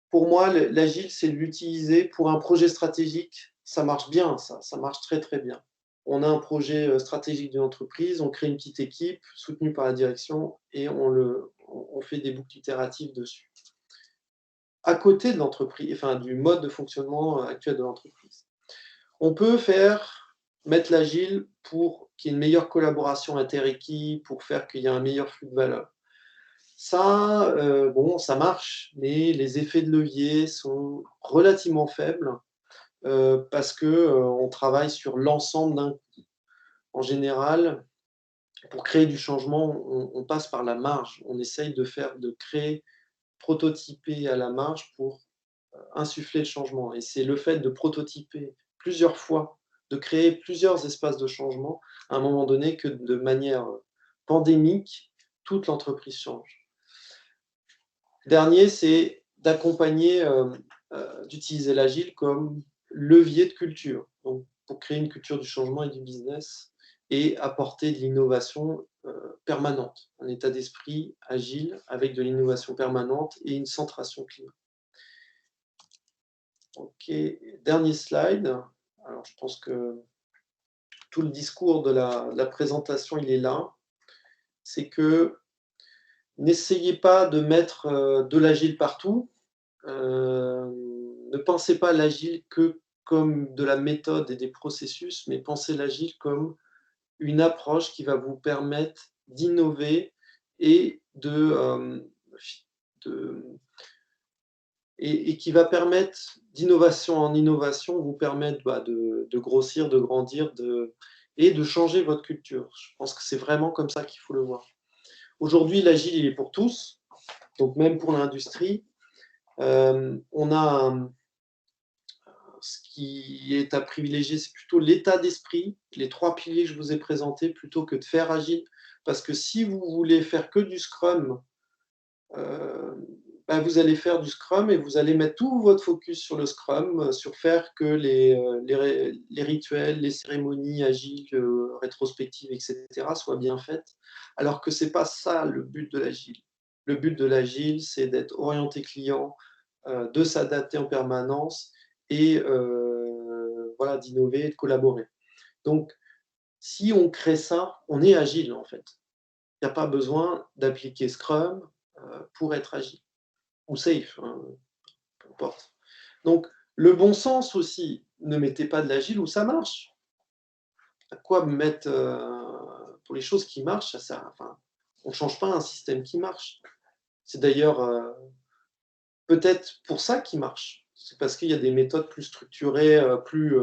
Pour moi, l'agile, c'est de l'utiliser pour un projet stratégique. Ça marche bien, ça marche très, très bien. On a un projet, stratégique d'une entreprise, on crée une petite équipe soutenue par la direction et on fait des boucles itératives dessus. à côté de l'entreprise, enfin du mode de fonctionnement actuel de l'entreprise. On peut mettre l'agile pour qu'il y ait une meilleure collaboration inter-équipe, pour faire qu'il y ait un meilleur flux de valeur. Ça, bon, ça marche, mais les effets de levier sont relativement faibles parce que on travaille sur l'ensemble d'un coup. En général, pour créer du changement, on passe par la marge. On essaye de créer, prototyper à la marge pour insuffler le changement. Et c'est le fait de prototyper plusieurs fois, de créer plusieurs espaces de changement, à un moment donné, que de manière pandémique, toute l'entreprise change. Dernier, c'est d'accompagner, d'utiliser l'agile comme levier de culture, donc pour créer une culture du changement et du business et apporter de l'innovation permanente, un état d'esprit agile avec de l'innovation permanente et une centration client. Ok, dernier slide. Alors, je pense que tout le discours de la présentation, il est là. C'est que n'essayez pas de mettre de l'agile partout. Ne pensez pas l'agile que comme de la méthode et des processus, mais pensez l'agile comme une approche qui va vous permettre d'innover et et qui va permettre d'innovation en innovation, vous permettre de grossir, de grandir et de changer votre culture. Je pense que c'est vraiment comme ça qu'il faut le voir. Aujourd'hui, l'agile, il est pour tous, donc même pour l'industrie. On a ce qui est à privilégier, c'est plutôt l'état d'esprit, les 3 piliers que je vous ai présentés, plutôt que de faire agile. Parce que si vous voulez faire que du Scrum, vous allez faire du Scrum et vous allez mettre tout votre focus sur le Scrum, sur faire que les rituels, les cérémonies agiles, rétrospectives, etc. soient bien faites, alors que ce n'est pas ça le but de l'agile. Le but de l'agile, c'est d'être orienté client, de s'adapter en permanence et voilà, d'innover et de collaborer. Donc, si on crée ça, on est agile en fait. Il n'y a pas besoin d'appliquer Scrum pour être agile ou safe, hein, peu importe. Donc, le bon sens aussi, ne mettez pas de l'agile où ça marche. À quoi mettre pour les choses qui marchent, on ne change pas un système qui marche. C'est d'ailleurs peut-être pour ça qu'il marche. C'est parce qu'il y a des méthodes plus structurées, plus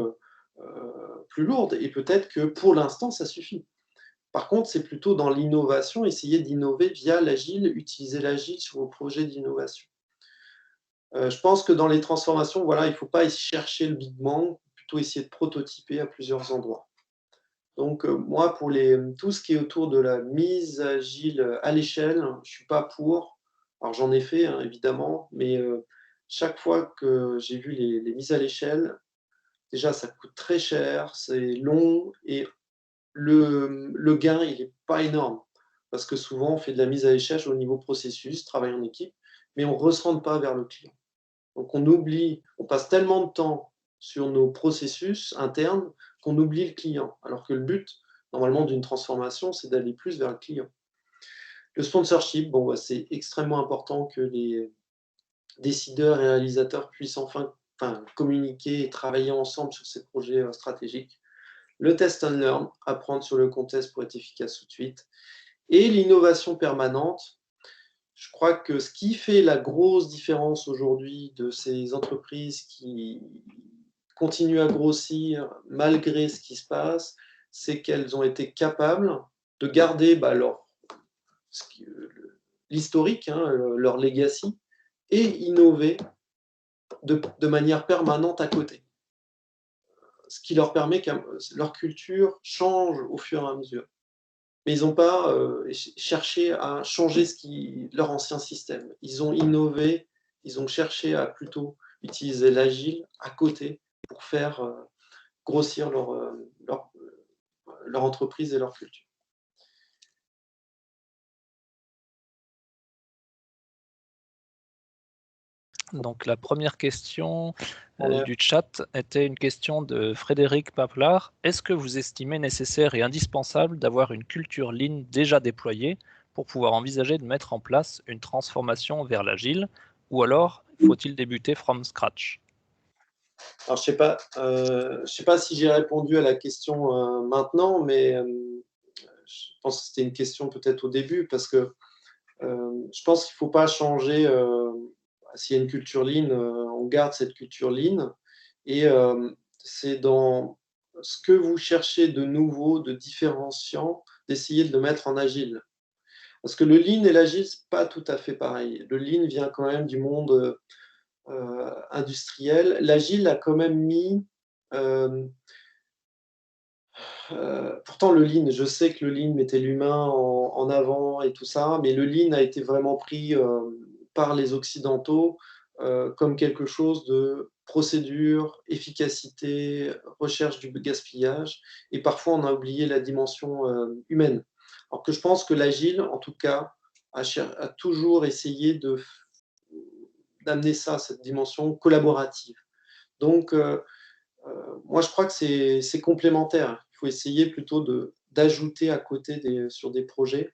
lourdes, et peut-être que pour l'instant, ça suffit. Par contre, c'est plutôt dans l'innovation, essayer d'innover via l'agile, utiliser l'agile sur vos projets d'innovation. Je pense que dans les transformations, voilà, il ne faut pas chercher le Big Bang, plutôt essayer de prototyper à plusieurs endroits. Donc, moi, pour tout ce qui est autour de la mise agile à l'échelle, je ne suis pas pour. Alors, j'en ai fait, hein, évidemment, mais chaque fois que j'ai vu les mises à l'échelle, déjà, ça coûte très cher, c'est long et le gain, il n'est pas énorme. Parce que souvent, on fait de la mise à l'échelle au niveau processus, travail en équipe, mais on ne recentre pas vers le client. Donc on passe tellement de temps sur nos processus internes qu'on oublie le client. Alors que le but, normalement, d'une transformation, c'est d'aller plus vers le client. Le sponsorship, c'est extrêmement important que les décideurs et réalisateurs puissent enfin communiquer et travailler ensemble sur ces projets stratégiques. Le test and learn, apprendre sur le contexte pour être efficace tout de suite. Et l'innovation permanente. Je crois que ce qui fait la grosse différence aujourd'hui de ces entreprises qui continuent à grossir malgré ce qui se passe, c'est qu'elles ont été capables de garder l'historique, hein, leur legacy, et innover de manière permanente à côté. Ce qui leur permet que leur culture change au fur et à mesure. Mais ils n'ont pas cherché à changer leur ancien système. Ils ont innové, ils ont cherché à plutôt utiliser l'agile à côté pour faire grossir leur entreprise et leur culture. Donc la première question du chat était une question de Frédéric Paplard. Est-ce que vous estimez nécessaire et indispensable d'avoir une culture Lean déjà déployée pour pouvoir envisager de mettre en place une transformation vers l'agile, ou alors faut-il débuter from scratch? Alors, je sais pas si j'ai répondu à la question maintenant, mais je pense que c'était une question peut-être au début, parce que je pense qu'il ne faut pas changer. S'il y a une culture lean, on garde cette culture lean. Et c'est dans ce que vous cherchez de nouveau, de différenciant, d'essayer de le mettre en agile. Parce que le lean et l'agile, c'est pas tout à fait pareil. Le lean vient quand même du monde industriel. L'agile a quand même mis. euh, Pourtant, le lean, je sais que le lean mettait l'humain en avant et tout ça, mais le lean a été vraiment pris par les Occidentaux comme quelque chose de procédure, efficacité, recherche du gaspillage, et parfois on a oublié la dimension humaine. Alors que je pense que l'agile, en tout cas, a toujours essayé d'amener ça, cette dimension collaborative. Donc, moi, je crois que c'est complémentaire. Il faut essayer plutôt d'ajouter à côté sur des projets,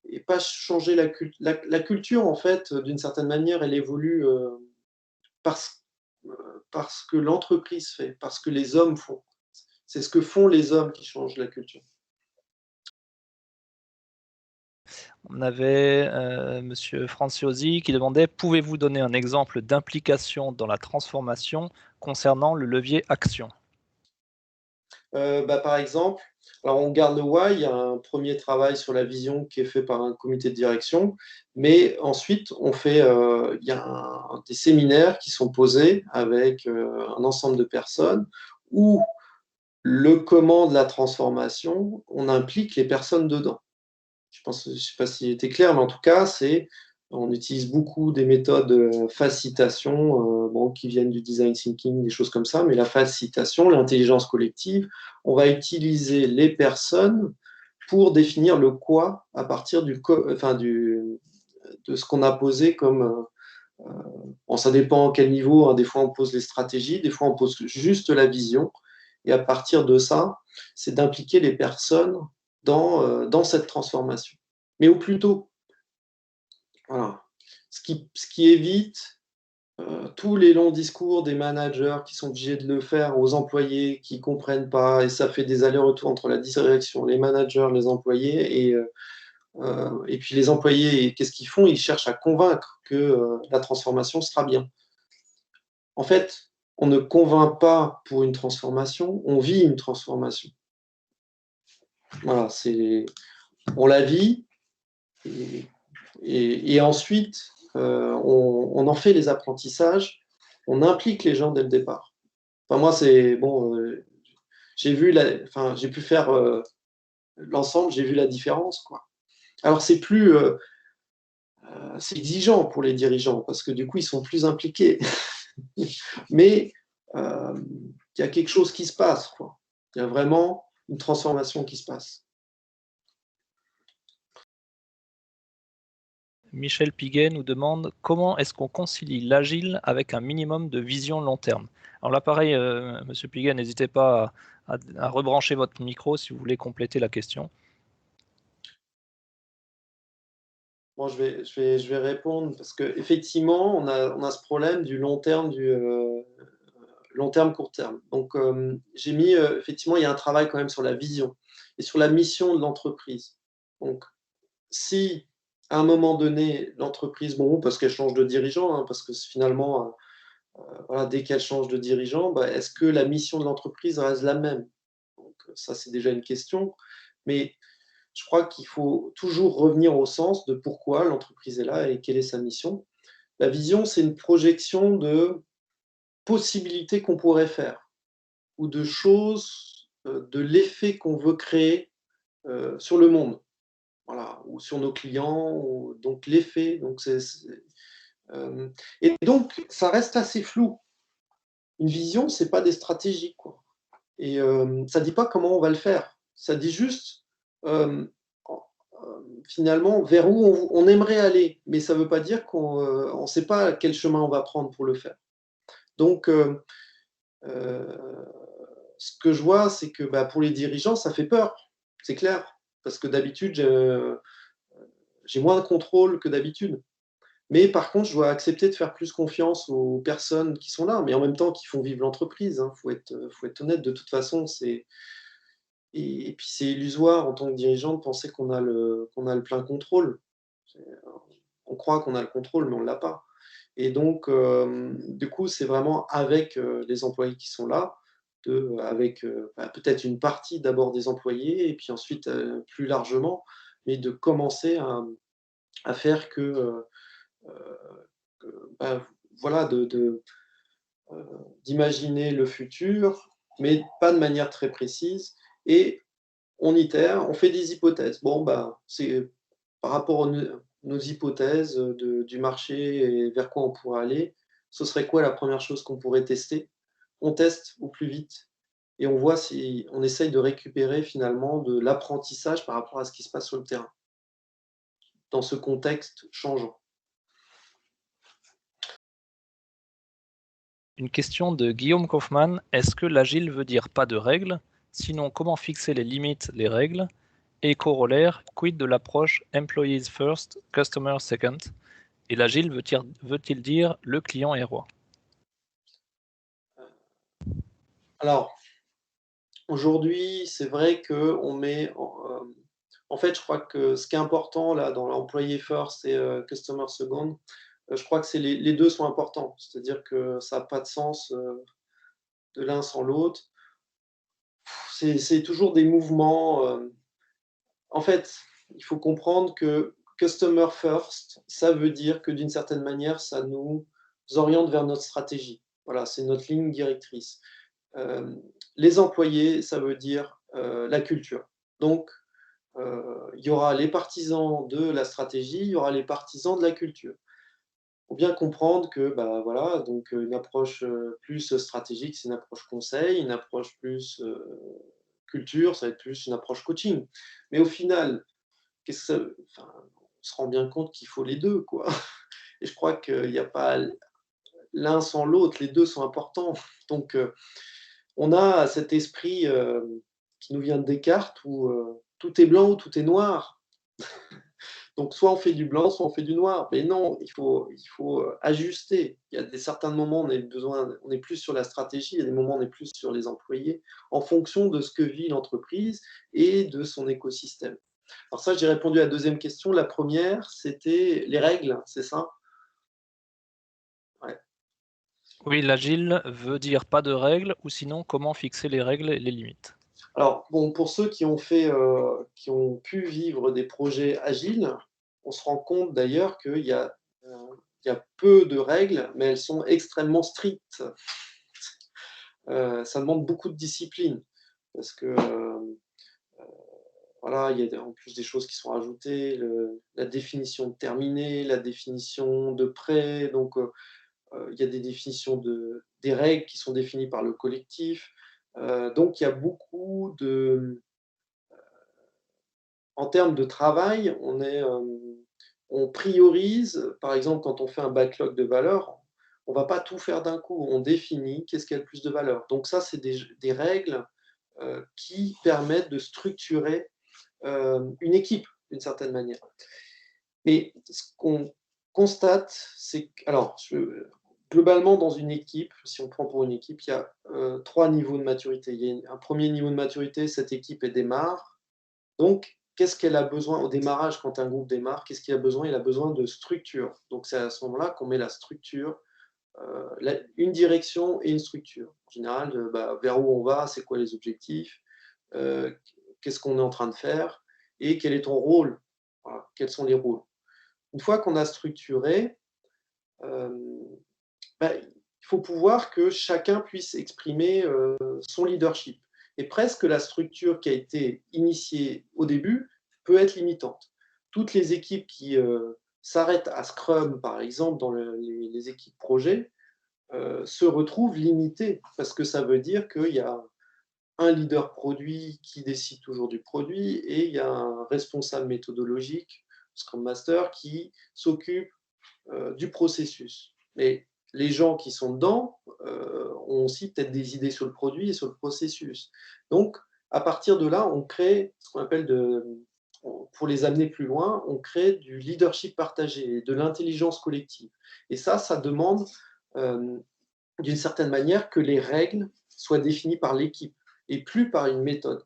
et pas changer la culture, en fait, d'une certaine manière, elle évolue parce, parce que l'entreprise fait, parce que les hommes font. C'est ce que font les hommes qui changent la culture. On avait Monsieur Franciosi qui demandait: pouvez-vous donner un exemple d'implication dans la transformation concernant le levier action? Par exemple, alors on garde le why, il y a un premier travail sur la vision qui est fait par un comité de direction, mais ensuite il y a des séminaires qui sont posés avec un ensemble de personnes où le comment de la transformation, on implique les personnes dedans. Je ne sais pas s'il était clair, mais en tout cas, on utilise beaucoup des méthodes de facilitation qui viennent du design thinking, des choses comme ça, mais la facilitation, l'intelligence collective, on va utiliser les personnes pour définir le quoi à partir de ce qu'on a posé comme. Bon, ça dépend à quel niveau, hein. Des fois, on pose les stratégies, des fois, on pose juste la vision. Et à partir de ça, c'est d'impliquer les personnes dans cette transformation. Mais au plus tôt. Voilà. Ce qui évite tous les longs discours des managers qui sont obligés de le faire aux employés qui ne comprennent pas, et ça fait des allers-retours entre la direction, les managers, les employés, et puis les employés, qu'est-ce qu'ils font? Ils cherchent à convaincre que la transformation sera bien. En fait, on ne convainc pas pour une transformation, on vit une transformation. Voilà, on la vit, et ensuite, on en fait les apprentissages, on implique les gens dès le départ. Enfin, moi, c'est bon, j'ai pu faire l'ensemble, j'ai vu la différence, quoi. Alors, c'est exigeant pour les dirigeants parce que du coup, ils sont plus impliqués. Mais il y a quelque chose qui se passe, quoi. Il y a vraiment une transformation qui se passe. Michel Piguet nous demande: comment est-ce qu'on concilie l'agile avec un minimum de vision long terme? Alors là, pareil, Monsieur Piguet, n'hésitez pas à rebrancher votre micro si vous voulez compléter la question. Bon, je vais répondre parce qu'effectivement, on a ce problème du long terme, long terme, court terme. Donc, j'ai mis, effectivement, il y a un travail quand même sur la vision et sur la mission de l'entreprise. Donc, si à un moment donné, l'entreprise, bon, parce qu'elle change de dirigeant, hein, parce que finalement, voilà, dès qu'elle change de dirigeant, bah, est-ce que la mission de l'entreprise reste la même? Donc, ça, c'est déjà une question. Mais je crois qu'il faut toujours revenir au sens de pourquoi l'entreprise est là et quelle est sa mission. La vision, c'est une projection de possibilités qu'on pourrait faire ou de choses, de l'effet qu'on veut créer sur le monde, voilà, ou sur nos clients, donc l'effet. Et donc, ça reste assez flou. Une vision, c'est pas des stratégies, quoi. Et ça dit pas comment on va le faire. Ça dit juste euh, finalement vers où on aimerait aller, mais ça ne veut pas dire qu'on ne sait pas quel chemin on va prendre pour le faire. Donc, ce que je vois, c'est que pour les dirigeants, ça fait peur, c'est clair, parce que d'habitude, j'ai moins de contrôle que d'habitude. Mais par contre, je dois accepter de faire plus confiance aux personnes qui sont là, mais en même temps qui font vivre l'entreprise, hein. Faut être honnête, de toute façon, et puis c'est illusoire en tant que dirigeant de penser qu'on a le plein contrôle. C'est On croit qu'on a le contrôle, mais on ne l'a pas. Et donc, du coup, c'est vraiment avec, les employés qui sont là, avec, peut-être une partie d'abord des employés et puis ensuite, plus largement, mais de commencer à faire heu, que, voilà, d'imaginer le futur, mais pas de manière très précise, et on itère, on fait des hypothèses. Bon, c'est par rapport à nos hypothèses, du marché et vers quoi on pourrait aller, ce serait quoi la première chose qu'on pourrait tester? On teste au plus vite et on voit si on essaye de récupérer finalement de l'apprentissage par rapport à ce qui se passe sur le terrain, dans ce contexte changeant. Une question de Guillaume Kaufmann. Est-ce que l'agile veut dire pas de règles? Sinon, comment fixer les limites, les règles? Et corollaire, quid de l'approche Employees First, Customer Second? Et l'agile veut-il dire le client est roi? Alors, aujourd'hui, c'est vrai qu'on met en fait, je crois que ce qui est important là dans l'employé first et customer second, je crois que c'est les 2 sont importants. C'est-à-dire que ça a pas de sens, de l'un sans l'autre. C'est toujours des mouvements, en fait, il faut comprendre que customer first, ça veut dire que d'une certaine manière, ça nous oriente vers notre stratégie. Voilà, c'est notre ligne directrice. Les employés, ça veut dire, la culture. Donc, il y aura les partisans de la stratégie, il y aura les partisans de la culture. Il faut bien comprendre que, voilà, donc, une approche, plus stratégique, c'est une approche conseil, une approche plus, culture, ça va être plus une approche coaching. Mais au final, qu'est-ce que ça enfin, on se rend bien compte qu'il faut les 2, quoi. Et je crois qu'il y a pas l'un sans l'autre, les 2 sont importants. Donc, on a cet esprit, qui nous vient de Descartes où, tout est blanc ou tout est noir. Donc soit on fait du blanc, soit on fait du noir. Mais non, il faut, ajuster. Il y a certains moments, on est plus sur la stratégie, il y a des moments, on est plus sur les employés, en fonction de ce que vit l'entreprise et de son écosystème. Alors ça, j'ai répondu à la 2e question. La première, c'était les règles, c'est ça? Ouais. Oui, l'agile veut dire pas de règles, ou sinon comment fixer les règles et les limites? Alors bon, pour ceux qui ont pu vivre des projets agiles, on se rend compte d'ailleurs il y a peu de règles, mais elles sont extrêmement strictes. Ça demande beaucoup de discipline parce que, voilà, il y a en plus des choses qui sont ajoutées, la définition de terminé, la définition de prêt, donc, il y a des définitions des règles qui sont définies par le collectif. Donc il y a beaucoup de En termes de travail, on priorise, par exemple, quand on fait un backlog de valeurs, on va pas tout faire d'un coup. On définit qu'est-ce qui a le plus de valeur. Donc ça, c'est des règles, qui permettent de structurer, une équipe d'une certaine manière. Et ce qu'on constate, c'est que alors globalement dans une équipe, si on prend pour une équipe, il y a, 3 niveaux de maturité. Il y a un 1er niveau de maturité, cette équipe, elle démarre. Donc, qu'est-ce qu'elle a besoin au démarrage quand un groupe démarre? Qu'est-ce qu'il a besoin? Il a besoin de structure. Donc, c'est à ce moment-là qu'on met la structure, une direction et une structure. En général, vers où on va, c'est quoi les objectifs, qu'est-ce qu'on est en train de faire et quel est ton rôle? Voilà, quels sont les rôles? Une fois qu'on a structuré, hem, il faut pouvoir que chacun puisse exprimer, son leadership, et presque la structure qui a été initiée au début peut être limitante. Toutes les équipes qui, s'arrêtent à Scrum, par exemple, dans les équipes projets, se retrouvent limitées parce que ça veut dire qu'il y a un leader produit qui décide toujours du produit et il y a un responsable méthodologique, Scrum Master, qui s'occupe, du processus. Mais les gens qui sont dedans, ont aussi peut-être des idées sur le produit et sur le processus. Donc, à partir de là, on crée ce qu'on appelle pour les amener plus loin, on crée du leadership partagé, de l'intelligence collective. Et ça demande, d'une certaine manière, que les règles soient définies par l'équipe et plus par une méthode.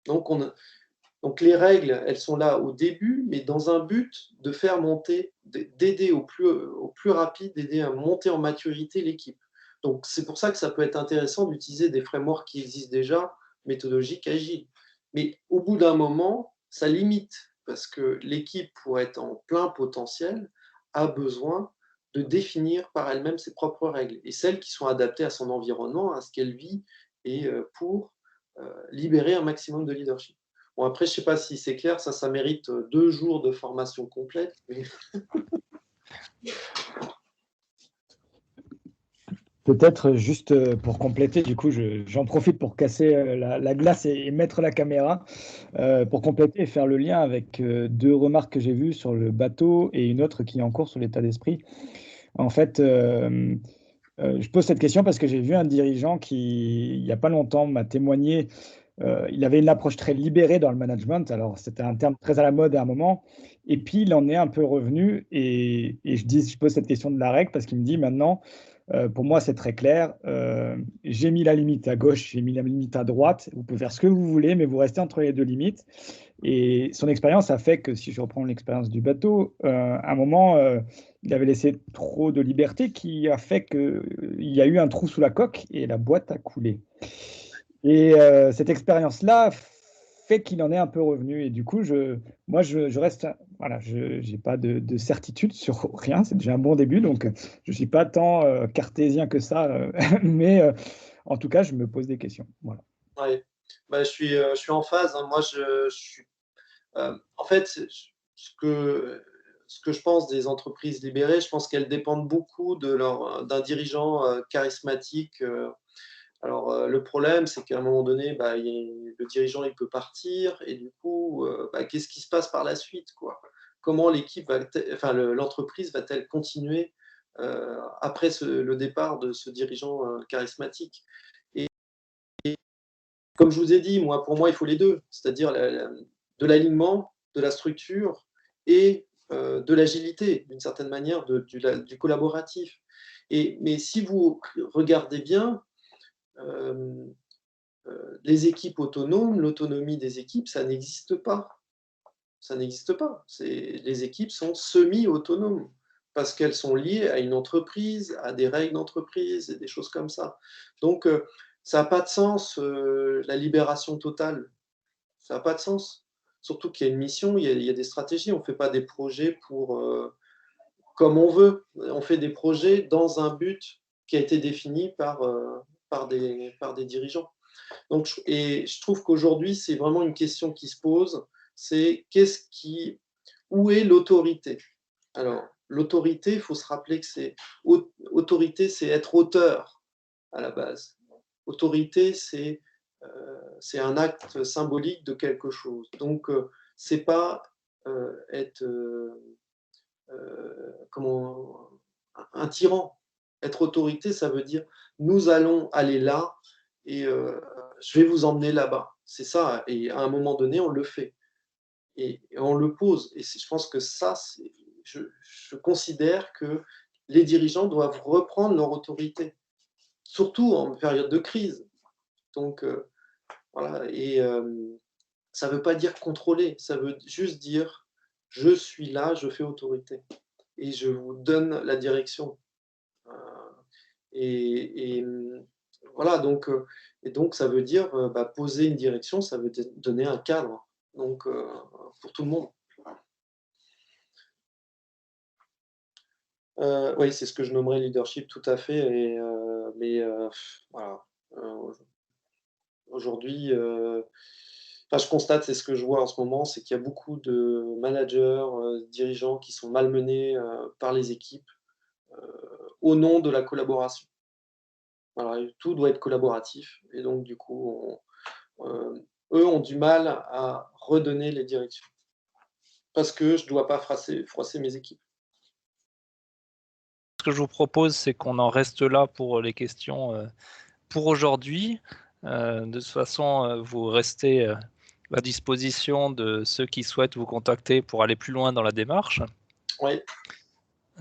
Donc les règles, elles sont là au début, mais dans un but de faire monter, d'aider au plus rapide, d'aider à monter en maturité l'équipe. Donc c'est pour ça que ça peut être intéressant d'utiliser des frameworks qui existent déjà, méthodologiques agiles. Mais au bout d'un moment, ça limite, parce que l'équipe, pour être en plein potentiel, a besoin de définir par elle-même ses propres règles, et celles qui sont adaptées à son environnement, à ce qu'elle vit, et pour libérer un maximum de leadership. Bon, après, je ne sais pas si c'est clair, ça mérite 2 jours de formation complète. Mais... Peut-être juste pour compléter, du coup, j'en profite pour casser la glace et mettre la caméra pour compléter et faire le lien avec 2 remarques que j'ai vues sur le bateau et une autre qui est en cours sur l'état d'esprit. En fait, je pose cette question parce que j'ai vu un dirigeant qui, il n'y a pas longtemps, m'a témoigné. Il avait une approche très libérée dans le management. Alors, c'était un terme très à la mode à un moment. Et puis, il en est un peu revenu. Et je pose cette question de la règle parce qu'il me dit maintenant, pour moi, c'est très clair. J'ai mis la limite à gauche, j'ai mis la limite à droite. Vous pouvez faire ce que vous voulez, mais vous restez entre les 2 limites. Et son expérience a fait que, si je reprends l'expérience du bateau, à un moment, il avait laissé trop de liberté qui a fait qu'il y a eu un trou sous la coque et la boîte a coulé. Et cette expérience-là fait qu'il en est un peu revenu. Et du coup, moi, je reste, voilà, je n'ai pas de certitude sur rien. C'est déjà un bon début, donc je ne suis pas tant cartésien que ça. Mais en tout cas, je me pose des questions. Voilà. Ouais. Bah, je suis en phase. Hein. Moi, je suis. En fait, ce que je pense des entreprises libérées, je pense qu'elles dépendent beaucoup d'un dirigeant charismatique. Alors, le problème, c'est qu'à un moment donné, le dirigeant il peut partir, et du coup, qu'est-ce qui se passe par la suite, quoi? Comment l'entreprise va-t-elle continuer après le départ de ce dirigeant charismatique? Et comme je vous ai dit, pour moi, il faut les deux, c'est-à-dire de l'alignement, de la structure et de l'agilité, d'une certaine manière, du collaboratif. Mais si vous regardez bien, les équipes autonomes, l'autonomie des équipes, ça n'existe pas. Ça n'existe pas. Les équipes sont semi-autonomes parce qu'elles sont liées à une entreprise, à des règles d'entreprise et des choses comme ça. Donc, ça n'a pas de sens, la libération totale. Ça n'a pas de sens. Surtout qu'il y a une mission, il y a des stratégies. On ne fait pas des projets comme on veut. On fait des projets dans un but qui a été défini par des dirigeants. Donc, je trouve qu'aujourd'hui, c'est vraiment une question qui se pose, c'est où est l'autorité? Alors, l'autorité, il faut se rappeler que autorité, c'est être auteur à la base. Autorité, c'est un acte symbolique de quelque chose. Donc, c'est pas être un tyran. Être autorité, ça veut dire nous allons aller là et je vais vous emmener là-bas. C'est ça. Et à un moment donné, on le fait. Et on le pose. Et je pense que ça, je considère que les dirigeants doivent reprendre leur autorité, surtout en période de crise. Donc, voilà. Et ça ne veut pas dire contrôler, ça veut juste dire je suis là, je fais autorité. Et je vous donne la direction. Et voilà, donc ça veut dire poser une direction, ça veut donner un cadre, donc pour tout le monde. Oui, c'est ce que je nommerais leadership, tout à fait. Mais voilà, aujourd'hui, je constate, c'est ce que je vois en ce moment, c'est qu'il y a beaucoup de managers, dirigeants qui sont malmenés par les équipes au nom de la collaboration. Voilà, tout doit être collaboratif, et donc du coup, eux ont du mal à redonner les directions parce que je ne dois pas froisser mes équipes. Ce que je vous propose, c'est qu'on en reste là pour les questions pour aujourd'hui. De toute façon, vous restez la disposition de ceux qui souhaitent vous contacter pour aller plus loin dans la démarche. Oui.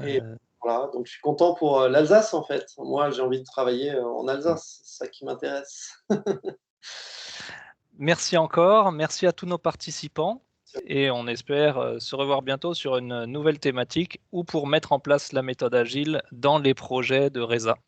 Et voilà, donc je suis content pour l'Alsace en fait. Moi, j'ai envie de travailler en Alsace, c'est ça qui m'intéresse. Merci encore, merci à tous nos participants et on espère se revoir bientôt sur une nouvelle thématique ou pour mettre en place la méthode agile dans les projets de RESA.